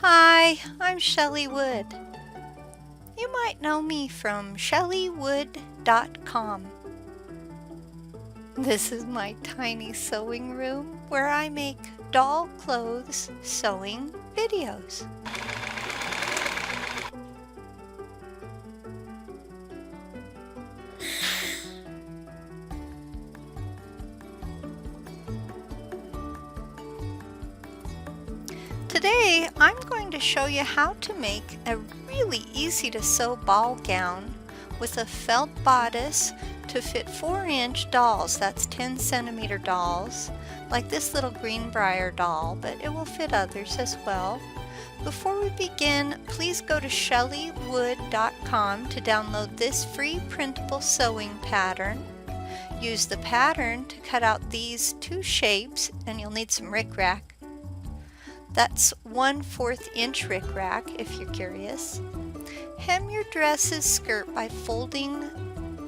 Hi, I'm Shelley Wood. You might know me from shelleywood.com. This is my tiny sewing room where I make doll clothes sewing videos. Today, I'm going to show you how to make a really easy to sew ball gown with a felt bodice to fit 4-inch dolls. That's 10-centimeter dolls, like this little Greenbrier doll, but it will fit others as well. Before we begin, please go to shelleywood.com to download this free printable sewing pattern. Use the pattern to cut out these 2 shapes, and you'll need some rickrack. That's 1/4 inch rickrack if you're curious. Hem your dress's skirt by folding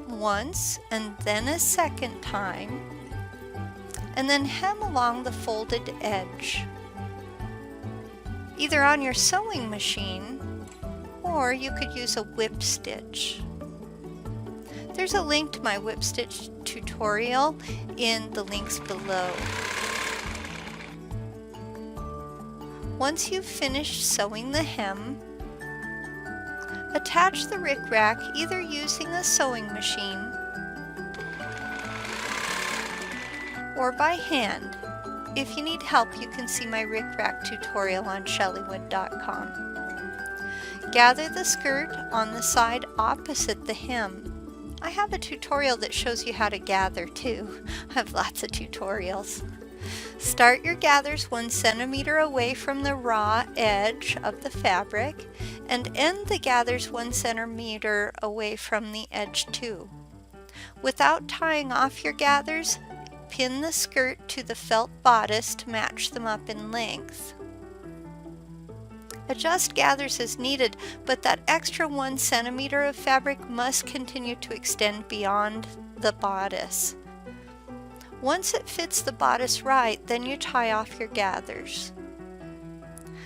once and then a second time, and then hem along the folded edge, either on your sewing machine or you could use a whip stitch. There's a link to my whip stitch tutorial in the links below. Once you've finished sewing the hem, attach the rickrack either using a sewing machine or by hand. If you need help, you can see my rickrack tutorial on shelleywood.com. Gather the skirt on the side opposite the hem. I have a tutorial that shows you how to gather too. I have lots of tutorials. Start your gathers 1 centimeter away from the raw edge of the fabric and end the gathers 1 centimeter away from the edge too. Without tying off your gathers, pin the skirt to the felt bodice to match them up in length. Adjust gathers as needed, but that extra 1 centimeter of fabric must continue to extend beyond the bodice. Once it fits the bodice right, then you tie off your gathers.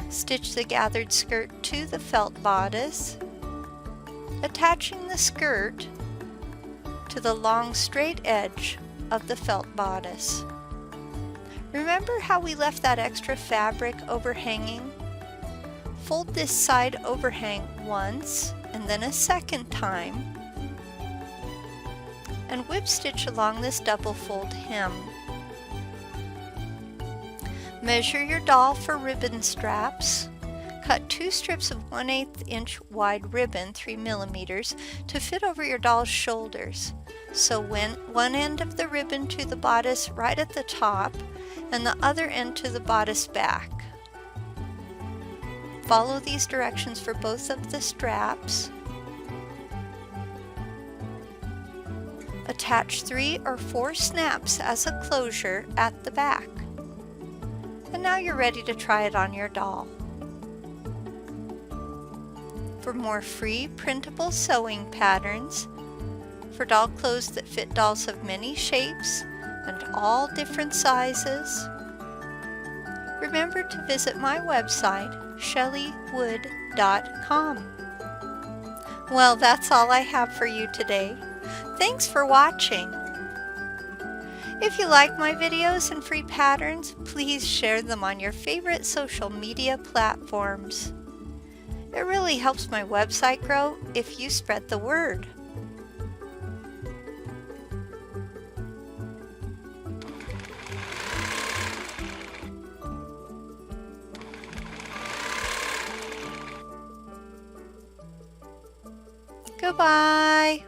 Stitch the gathered skirt to the felt bodice, attaching the skirt to the long straight edge of the felt bodice. Remember how we left that extra fabric overhanging? Fold this side overhang once and then a second time, and whip stitch along this double fold hem. Measure your doll for ribbon straps. Cut 2 strips of 1/8 inch wide ribbon, 3 millimeters, to fit over your doll's shoulders. Sew one end of the ribbon to the bodice right at the top and the other end to the bodice back. Follow these directions for both of the straps. Attach 3 or 4 snaps as a closure at the back. And now you're ready to try it on your doll. For more free printable sewing patterns for doll clothes that fit dolls of many shapes and all different sizes, remember to visit my website, shelleywood.com. Well, that's all I have for you today. Thanks for watching. If you like my videos and free patterns, please share them on your favorite social media platforms. It really helps my website grow if you spread the word. Goodbye.